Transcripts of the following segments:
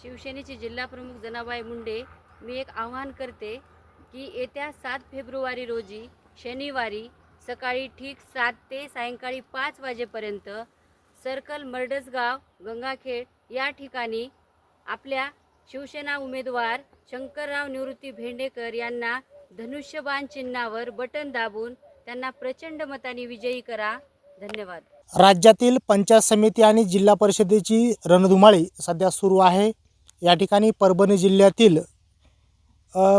शिवसेनेचे जिल्हाप्रमुख जनाबाई मुंडे मी एक आवाहन करते की येत्या 7 फेब्रुवारी रोजी शनिवारी सकाळी ठीक 7 ते सायंकाळी 5 वाजेपर्यंत सर्कल मर्डसगाव गंगाखेड या ठिकाणी आपल्या शिवसेना उमेदवार शंकरराव निवृत्ती भेंडेकर यांना धनुष्यबाण चिन्हावर बटन दाबून त्यांना प्रचंड मताने विजयी करा. धन्यवाद. राज्यातील पंचायत समिती आणि जिल्हा परिषदेची रणधुमाळी सध्या सुरू आहे. या ठिकाणी परभणी जिल्ह्यातील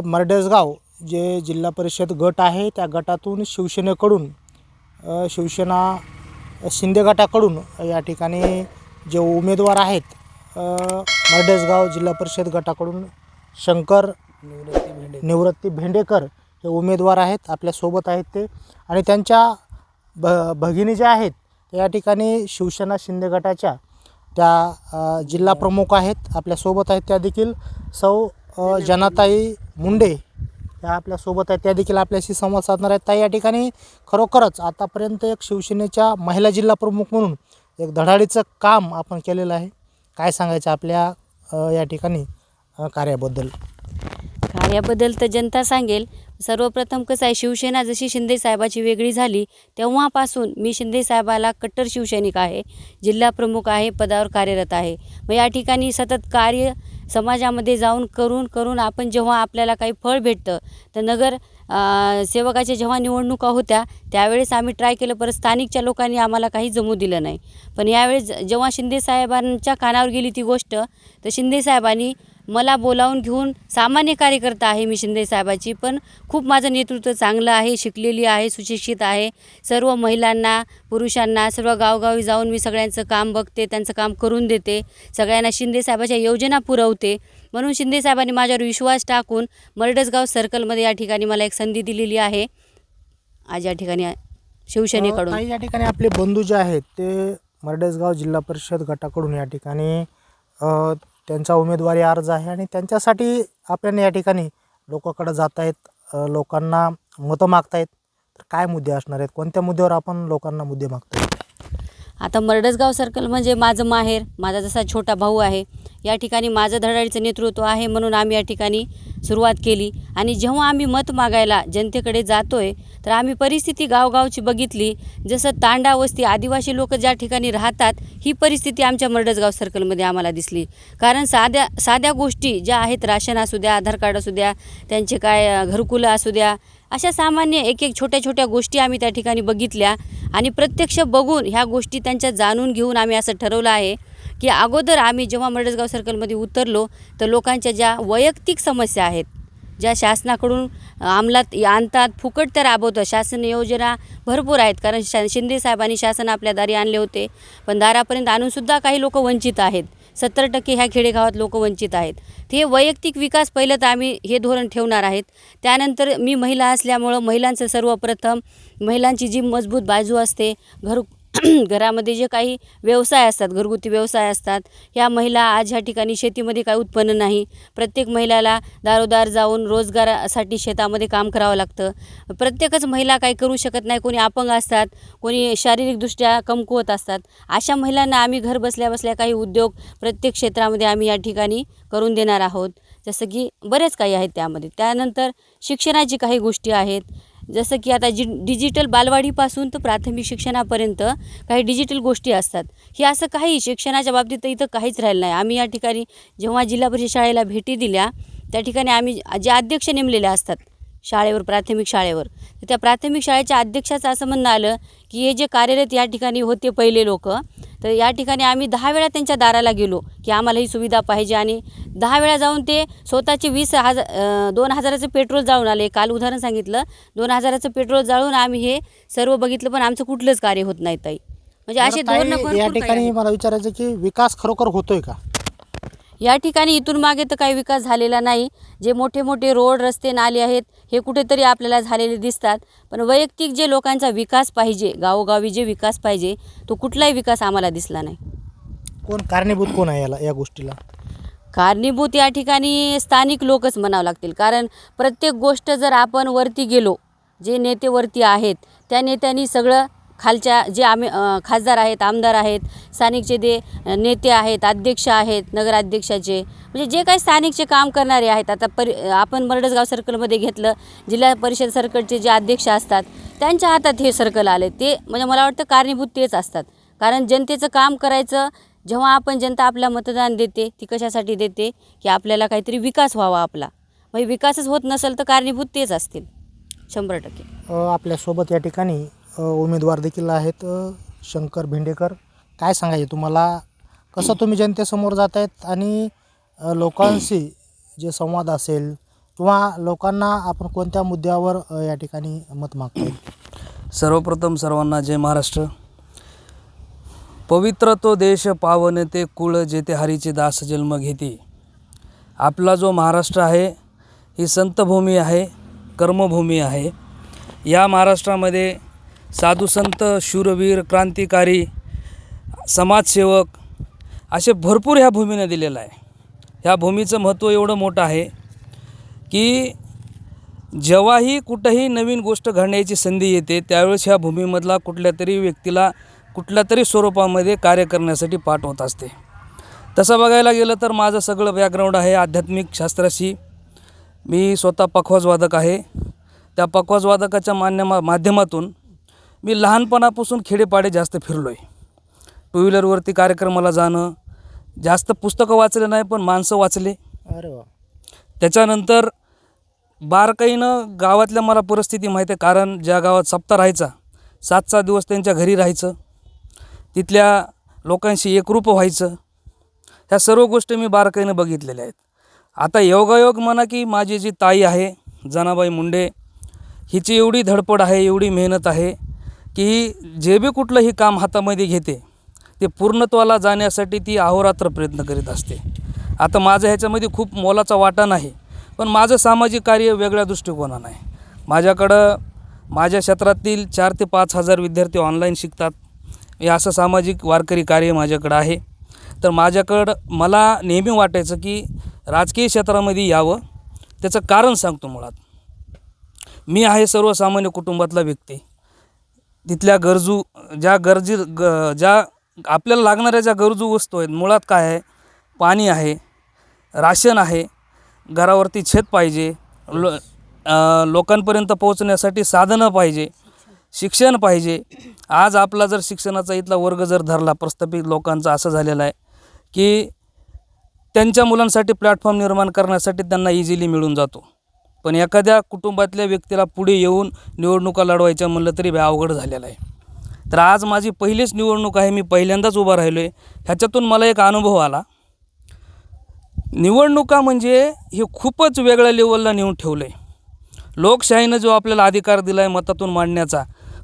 मर्डसगाव जे जिल्हा परिषद गट आहे त्या गटातून शिवसेनेकडून शिवसेना शिंदे गटाकडून या ठिकाणी जे उमेदवार आहेत मर्डसगाव जिल्हा परिषद गटाकडून शंकर निवृत्ती भेंडेकर हे उमेदवार आहेत. आपल्यासोबत आहेत ते आणि त्यांच्या भगिनी ज्या आहेत या ठिकाणी शिवसेना शिंदे गटाच्या त्या जिल्हा प्रमुख आहेत. आपल्यासोबत आहेत त्या देखील सौ जनाताई मुंडे या आपल्यासोबत आहेत. त्या देखील आपल्याशी संवाद साधणार आहेत. ताई, या ठिकाणी खरोखरच आतापर्यंत एक शिवसेनेच्या महिला जिल्हा प्रमुख म्हणून एक धडाडीचं काम आपण केलेलं आहे. काय सांगायचं आपल्या या ठिकाणी कार्याबद्दल? कार्याबद्दल तर जनता सांगेल. सर्वप्रथम कसं आहे, शिवसेना जशी शिंदे साहेबाची वेगळी झाली तेव्हापासून मी शिंदे साहेबाला कट्टर शिवसैनिक आहे, जिल्हा प्रमुख आहे, पदावर कार्यरत आहे. मग या ठिकाणी सतत कार्य समाजामध्ये जाऊन करून आपण जेव्हा आपल्याला काही फळ भेटतं तर नगर सेवकाच्या जेव्हा निवडणुका होत्या त्यावेळेस आम्ही ट्राय केलं, परत स्थानिकच्या लोकांनी आम्हाला काही जमू दिलं नाही. पण यावेळेस जेव्हा शिंदे साहेबांच्या कानावर गेली ती गोष्ट तर शिंदे साहेबांनी मला बोलावून घेऊन, सामान्य कार्यकर्ता आहे मी शिंदे साहेबाची, पण खूप माझं नेतृत्व चांगलं आहे, शिकलेली आहे, सुशिक्षित आहे. सर्व महिलांना पुरुषांना सर्व गावगावी जाऊन मी सगळ्यांचं काम बघते, त्यांचं काम करून देते, सगळ्यांना शिंदे साहेबाच्या योजना पुरवते. म्हणून शिंदे साहेबांनी माझ्यावर विश्वास टाकून मर्डसगाव सर्कलमध्ये या ठिकाणी मला एक संधी दिलेली आहे आज या ठिकाणी शिवसेनेकडून. या ठिकाणी आपले बंधू जे आहेत ते मर्डसगाव जिल्हा परिषद गटाकडून या ठिकाणी त्यांचा उमेदवारी अर्ज आहे आणि त्यांच्यासाठी आपल्याला या ठिकाणी लोकांकडे जात आहेत, लोकांना मतं मागतायत. तर काय मुद्दे असणार आहेत, कोणत्या मुद्द्यावर आपण लोकांना मुद्दे मागतो? आता मर्डसगाव सर्कल म्हणजे माझं माहेर, माझा जसा छोटा भाऊ आहे. या ठिकाणी माझं धडाडीचं नेतृत्व आहे म्हणून आम्ही या ठिकाणी सुरुवात केली. आणि जेव्हा आम्ही मत मागायला जनतेकडे जातोय तर आम्ही परिस्थिती गावगावची बघितली. जसं तांडा वस्ती आदिवासी लोक ज्या ठिकाणी राहतात ही परिस्थिती आमच्या मर्डसगाव सर्कलमध्ये आम्हाला दिसली. कारण साध्या गोष्टी ज्या आहेत, राशन असू द्या, आधार कार्ड असू द्या, त्यांचे काय घरकुलं असू द्या, अशा सामान्य एक छोट्या गोष्टी आम्ही त्या ठिकाणी बघितल्या आणि प्रत्यक्ष बघून ह्या गोष्टी त्यांच्या जाणून घेऊन आम्ही असं ठरवलं आहे की अगोदर आम्ही जेव्हा मर्डसगाव सर्कलमध्ये उतरलो तर लोकांच्या ज्या वैयक्तिक समस्या आहेत, ज्या शासनाकडून अंमलात आणतात, फुकट त्या राबवतात. शासन योजना भरपूर आहेत, कारण शिंदे साहेबांनी शासन आपल्या दारी आणले होते, पण दारापर्यंत आणूनसुद्धा काही लोक वंचित आहेत. 70% ह्या खेडेगावात लोक वंचित आहेत. ते वैयक्तिक विकास पहिलं तर आम्ही हे धोरण ठेवणार आहेत. त्यानंतर मी महिला असल्यामुळं महिलांचं सर्वप्रथम महिलांची जी मजबूत बाजू असते, घरामध्ये जे काही व्यवसाय असतात, घरगुती व्यवसाय असतात, ह्या महिला आज ह्या ठिकाणी शेतीमध्ये काही उत्पन्न नाही, प्रत्येक महिलाला दारोदार जाऊन रोजगारासाठी शेतामध्ये काम करावं लागतं. प्रत्येकच महिला काही करू शकत नाही, कोणी अपंग असतात, कोणी शारीरिकदृष्ट्या कमकुवत असतात. अशा महिलांना आम्ही घर बसल्या काही उद्योग प्रत्येक क्षेत्रामध्ये आम्ही या ठिकाणी करून देणार आहोत. जसं की बरेच काही आहेत त्यामध्ये. त्यानंतर शिक्षणाची काही गोष्टी आहेत, जसं की आता डिजिटल बालवाडीपासून तर प्राथमिक शिक्षणापर्यंत काही डिजिटल गोष्टी असतात. हे असं काही शिक्षणाच्या बाबतीत इथं काहीच राहिलं नाही. आम्ही या ठिकाणी जेव्हा जिल्हा परिषद शाळेला भेटी दिल्या त्या ठिकाणी आम्ही जे अध्यक्ष नेमलेले असतात शाळेवर, प्राथमिक शाळेवर, तर त्या प्राथमिक शाळेच्या अध्यक्षाचं असं म्हणणं आलं की हे जे कार्यरत या ठिकाणी होते पहिले लोक, तर या ठिकाणी आम्ही 10 वेळा त्यांच्या दाराला गेलो की आम्हाला ही सुविधा पाहिजे आणि 10 वेळा जाऊन ते स्वतःचे 2,000चं पेट्रोल जाळून आले. काल उदाहरण सांगितलं, 2,000चं पेट्रोल जाळून आम्ही हे सर्व बघितलं, पण आमचं कुठलंच कार्य होत नाही ताई. म्हणजे असे धोरणं या ठिकाणी मला विचारायचं की विकास खरोखर होतोय का या ठिकाणी? इथून मागे तर काही विकास झालेला नाही. जे मोठे रोड, रस्ते, नाले आहेत हे कुठेतरी आपल्याला झालेले दिसतात, पण वैयक्तिक जे लोकांचा विकास पाहिजे, गावोगावी जे विकास पाहिजे, तो कुठलाही विकास आम्हाला दिसला नाही. कोण कारणीभूत कोण आहे या गोष्टीला? कारणीभूत या ठिकाणी स्थानिक लोकच म्हणावं लागतील. कारण प्रत्येक गोष्ट जर आपण वरती गेलो, जे नेते वरती आहेत त्या नेत्यांनी सगळं खालच्या जे खासदार आहेत, आमदार आहेत, स्थानिकचे जे नेते आहेत, अध्यक्ष आहेत, नगराध्यक्षाचे म्हणजे जे काही स्थानिकचे काम करणारे आहेत. आता आपण मरडसगाव सर्कलमध्ये घेतलं, जिल्हा परिषद सर्कलचे जे अध्यक्ष असतात त्यांच्या हातात हे सर्कल आले. ते म्हणजे मला वाटतं कारणीभूत तेच असतात. कारण जनतेचं काम करायचं, जेव्हा आपण जनता आपला मतदान देते ती कशासाठी देते की आपल्याला काहीतरी विकास व्हावा आपला. म्हणजे विकासच होत नसेल तर कारणीभूत तेच असतील 100%. आपल्यासोबत या ठिकाणी उमेदवार देखील आहेत, शंकर भेंडेकर. काय सांगायचे तुम्हाला, कसं तुम्ही जनतेसमोर जात आहेत आणि लोकांशी जे संवाद असेल किंवा लोकांना आपण कोणत्या मुद्द्यावर या ठिकाणी मत मागताय? सर्वप्रथम सर्वांना जय महाराष्ट्र. पवित्र तो देश पावन ते कुळ जेथे हरीचे दास जन्म घेते. आपला जो महाराष्ट्र आहे ही संतभूमी आहे, कर्मभूमी आहे. या महाराष्ट्रामध्ये साधू संत, शूरवीर, क्रांतिकारी, समाजसेवक असे भरपूर ह्या भूमीने दिलेलं आहे. ह्या भूमीचं महत्त्व एवढं मोठं आहे की जेव्हाही कुठंही नवीन गोष्ट घडण्याची संधी येते त्यावेळेस ह्या भूमीमधला कुठल्या तरी व्यक्तीला कुठल्या तरी स्वरूपामध्ये कार्य करण्यासाठी पाठवत असते. तसं बघायला गेलं तर माझं सगळं बॅकग्राऊंड आहे आध्यात्मिक शास्त्राशी. मी स्वतः पखवाजवादक आहे. त्या पखवाजवादकाच्या माध्यमातून मी लहानपणापासून खेडेपाडे जास्त फिरलो आहे. टू व्हीलरवरती कार्यक्रमाला जाणं, जास्त पुस्तकं वाचले नाही पण माणसं वाचले. अरे वा. त्याच्यानंतर बारकाईनं गावातल्या मला परिस्थिती माहीत आहे. कारण ज्या गावात सप्ताह राहायचा, 7-7 दिवस त्यांच्या घरी राहायचं, तिथल्या लोकांशी एकरूप व्हायचं, ह्या सर्व गोष्टी मी बारकाईनं बघितलेल्या आहेत. आता योगायोग म्हणा की माझी जी ताई आहे जनाबाई मुंडे, हिची एवढी धडपड आहे, एवढी मेहनत आहे की जे बी कुठलंही काम हातामध्ये घेते ते पूर्णत्वाला जाण्यासाठी ती अहोरात्र प्रयत्न करीत असते. आता माझं ह्याच्यामध्ये खूप मोलाचा वाटा नाही, पण माझं सामाजिक कार्य वेगळ्या दृष्टिकोनानं आहे. माझ्याकडं माझ्या क्षेत्रातील 4 ते 5 हजार विद्यार्थी ऑनलाईन शिकतात. हे असं सामाजिक वारकरी कार्य माझ्याकडं आहे. तर मला नेहमी वाटायचं की राजकीय क्षेत्रामध्ये यावं. त्याचं कारण सांगतो. मुळात मी आहे सर्वसामान्य कुटुंबातला व्यक्ती. तिथल्या ज्या आपल्याला लागणाऱ्या ज्या गरजू वस्तू आहेत, मुळात काय आहे, पाणी आहे, राशन आहे, घरावरती छत पाहिजे, लोकांपर्यंत पोहोचण्यासाठी साधनं पाहिजे, शिक्षण पाहिजे. आज आपला जर शिक्षणाचा इथला वर्ग जर धरला, प्रस्थापित लोकांचा असं झालेला आहे की त्यांच्या मुलांसाठी प्लॅटफॉर्म निर्माण करण्यासाठी त्यांना इझिली मिळून जातो. पण एखाद्या कुटुंबातल्या व्यक्तीला पुढे येऊन निवडणुका लढवायच्या म्हणलं तरी अवघड झालेलं आहे. तर आज माझी पहिलीच निवडणूक आहे, मी पहिल्यांदाच उभा राहिलो आहे. ह्याच्यातून मला एक अनुभव आला. निवडणुका म्हणजे हे खूपच वेगळ्या लेवलला नेऊन ठेवलं आहे. लोकशाहीनं जो आपल्याला अधिकार दिला आहे मतातून मांडण्याचा,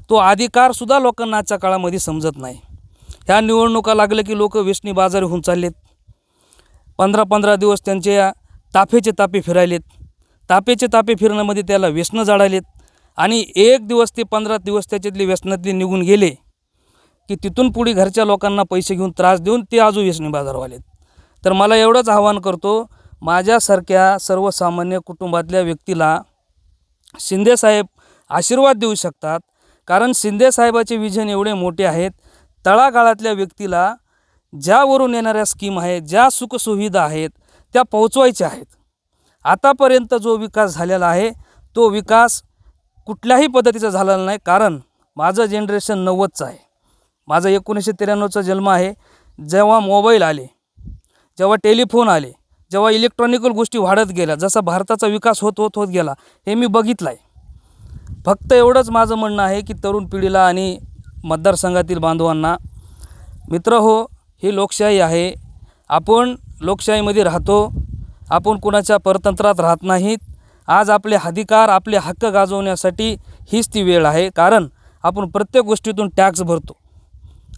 तो अधिकारसुद्धा लोकांना आजच्या काळामध्ये समजत नाही. ह्या निवडणुका लागलं की लोक व्यसनी बाजारी होऊन चाललेत. 15-15 दिवस त्यांच्या ताफेचे तापे फिरायलेत. तापेचे तापे फिरण्यामध्ये त्याला व्यसनं जाळालेत आणि 1 दिवस ते 15 दिवस त्याच्यातले व्यसनातले निघून गेले की तिथून पुढे घरच्या लोकांना पैसे घेऊन त्रास देऊन ते अजून व्यसनी बाजारवालेत. तर मला एवढंच आवाहन करतो, माझ्यासारख्या सर्वसामान्य कुटुंबातल्या व्यक्तीला शिंदेसाहेब आशीर्वाद देऊ शकतात. कारण शिंदेसाहेबाचे विजन एवढे मोठे आहेत. तळागाळातल्या व्यक्तीला ज्यावरून येणाऱ्या स्कीम आहेत, ज्या सुखसुविधा आहेत त्या पोहोचवायच्या आहेत. आतापर्यंत जो विकास झालेला आहे तो विकास कुठल्याही पद्धतीचा झालेला नाही. कारण माझं जनरेशन 90चं आहे. माझा 1993चा जन्म आहे. जेव्हा मोबाईल आले, जेव्हा टेलिफोन आले, जेव्हा इलेक्ट्रॉनिकल गोष्टी वाढत गेल्या, जसा भारताचा विकास होत गेला हे मी बघितलं आहे. फक्त एवढंच माझं म्हणणं आहे की तरुण पिढीला आणि मतदारसंघातील बांधवांना, मित्र हो, ही लोकशाही आहे. आपण लोकशाहीमध्ये राहतो. आपण कुणाच्या परतंत्रात राहत नाहीत. आज आपले अधिकार, आपले हक्क गाजवण्यासाठी हीच ती वेळ आहे. कारण आपण प्रत्येक गोष्टीतून टॅक्स भरतो.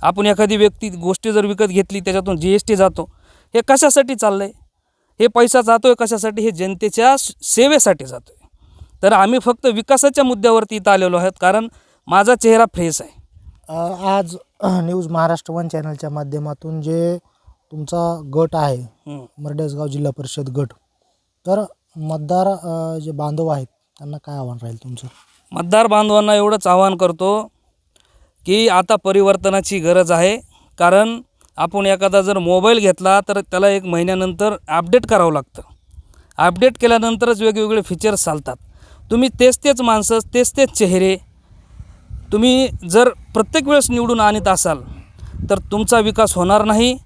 आपण एखादी गोष्टी जर विकत घेतली त्याच्यातून GST जातो. हे कशासाठी चाललं आहे? हे पैसा जातो आहे कशासाठी? हे जनतेच्या सेवेसाठी जातो आहे. तर आम्ही फक्त विकासाच्या मुद्द्यावरती इथं आलेलो आहोत. कारण माझा चेहरा फ्रेश आहे. आज न्यूज महाराष्ट्र 1 चॅनलच्या माध्यमातून जे तुमचा गट आहे, मरडसगाव जिल्हा परिषद गट, तर मतदार जे बांधव आहेत त्यांना काय आव्हान राहील तुमचं? मतदार बांधवांना एवढंच आवाहन करतो की आता परिवर्तनाची गरज आहे. कारण आपण एखादा जर मोबाईल घेतला तर त्याला 1 महिन्यानंतर अपडेट करावं लागतं. अपडेट केल्यानंतरच वेगवेगळे फीचर्स चालतात. तुम्ही तेच माणसं, तेच चेहरे तुम्ही जर प्रत्येक वेळेस निवडून आणत असाल तर तुमचा विकास होणार नाही,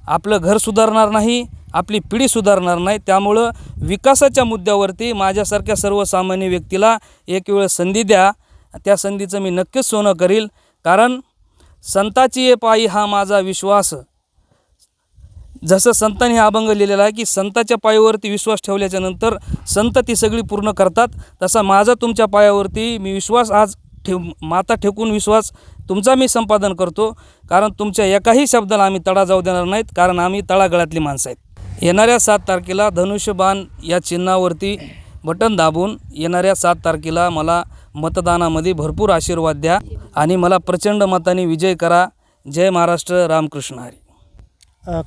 आपलं घर सुधारणार नाही, आपली पिढी सुधारणार नाही. त्यामुळं विकासाच्या मुद्द्यावरती माझ्यासारख्या सर्वसामान्य व्यक्तीला एक वेळ संधी द्या. त्या संधीचं मी नक्कीच सोनं करील. कारण संताची ये पायी हा माझा विश्वास. जसं संतांनी हा अभंग लिहिलेला आहे की संताच्या पायावरती विश्वास ठेवल्याच्या नंतर संत ती सगळी पूर्ण करतात. तसा माझा तुमच्या पायावरती मी विश्वास आज माता ठेकून विश्वास तुमचा मी संपादन करतो. कारण तुमच्या एकाही शब्दाला आम्ही तडा जाऊ देणार नाहीत. कारण आम्ही तळागळातली माणसं आहेत. येणाऱ्या 7 तारखेला धनुष्यबाण या चिन्हावरती बटन दाबून येणाऱ्या 7 तारखेला मला मतदानामध्ये भरपूर आशीर्वाद द्या आणि मला प्रचंड मताने विजय करा. जय महाराष्ट्र. रामकृष्ण हरी.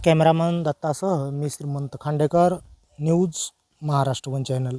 कॅमेरामन दत्तासह मी श्रीमंत खांडेकर, न्यूज महाराष्ट्र 1 चॅनल.